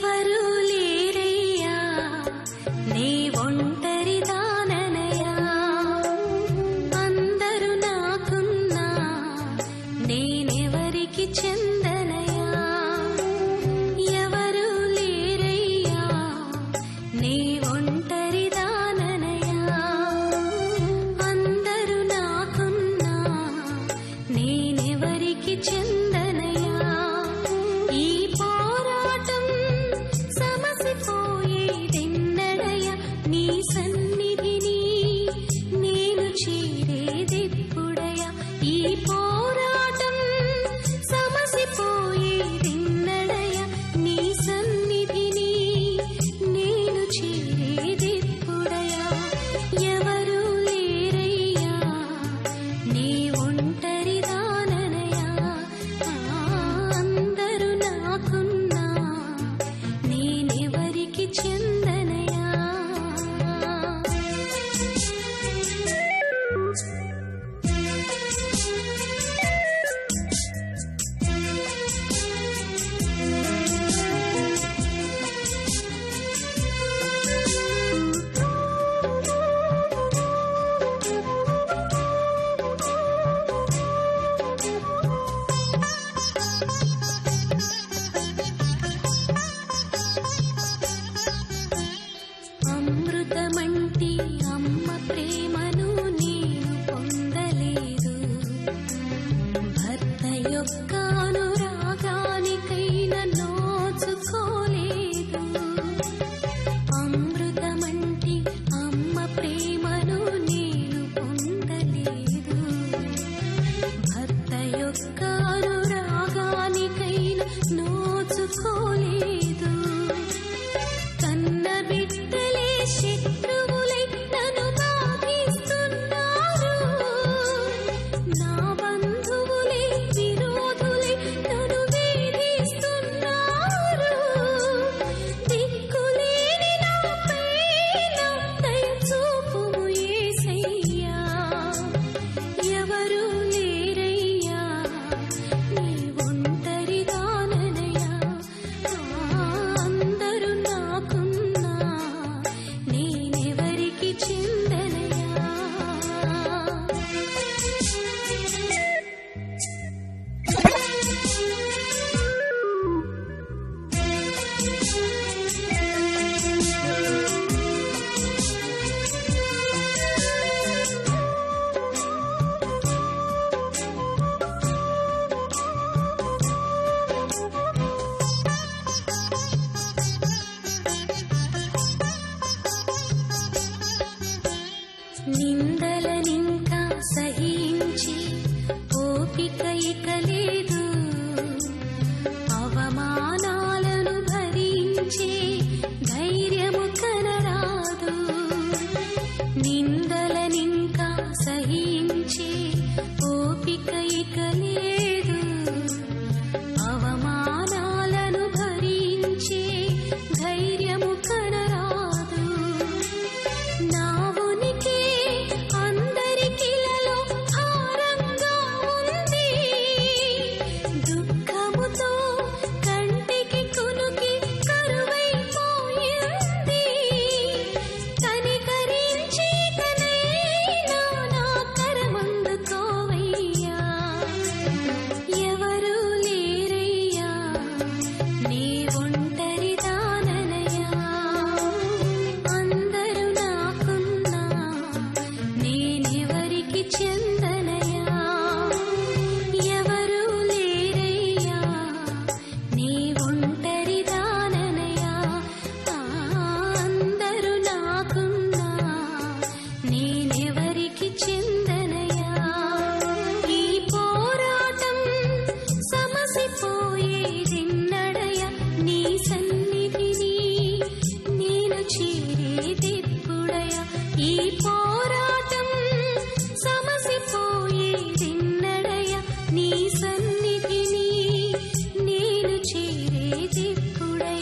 ఎవరు లేరయ్యా నీ ఒంటరిదాననయా అందరూ నాకున్నా నేనెవరికి చెందనయా ఎవరు లేరయ్యా నీ ఒంటరిదాననయా అందరూ నాకున్నా నేనెవరికి చెందనయా ఈ పోరాటం సమసిపోయేదెన్నడయ్యా నీ సన్నిధిని నేను చేరేదెప్పుడయ్యా ఈ పోరాటం సమసిపోయేదెన్నడయ్యా నీ సన్నిధిని నేను చేరేదెప్పుడయ్యా ఎవరు లేరయ్యా నీ ఒంటరిదాననయా అందరూ నాకున్నా నేనెవరికి చెందనయా అమృతమంటి అమ్మ ప్రేమను నేను పొందలేదు భర్త యొక్క అనురాగానికైనా నోచుకోలేదు అమృతమంటి అమ్మ ప్రేమను నేను పొందలేదు భర్త యొక్క అనురాగానికైనా నోచుకోలేదు కన్న బిడ్డలే శత్రువులై నన్ను బాధిస్తున్నారు నా బంధువులే విరోధులై నన్ను వేధిస్తున్నారు దిక్కులేని నాపై దయ చూపుము యేసయ్యా ఎవరు లేరయ్యా నీ ఒంటరిదాననయా అందరూ నాకున్నా నేనెవరికి చెందనయా నిందలనింకా సహించి ఓపిక ఇక లేదు అవమానాలను భరించే ధైర్యము కనరాదు నిందలనింకా సహించి ఓపిక ఇక లేదు అవమానాలను భరించే ధైర్యము కనరాదు నా ఉనికి అందరికిలలో భారంగా ఉంది దుఃఖముతో కంటికి కునుకి కరువైపోయింది కనికరించి కనైనా నా కరమందుకోవయ్యా ఎవరు లేరయ్యా నీ ఒంటరిదాననయా అందరూ నాకున్నా నేనెవరికి చెందనయా ఎవరు లేరయ్యా నీ ఒంటరిదాననయా అందరూ నాకున్నా నేనెవరికి చెందనయా ఈ పోరాటం సమసిపోయేదెన్నడయ్యా నీ సన్నిధిని నేను చేరేదెప్పుడయ్యా ఈ పోరాటం సమసిపోయేదెన్నడయ్యా నీ సన్నిధిని నేను చేరేదెప్పుడయ్యా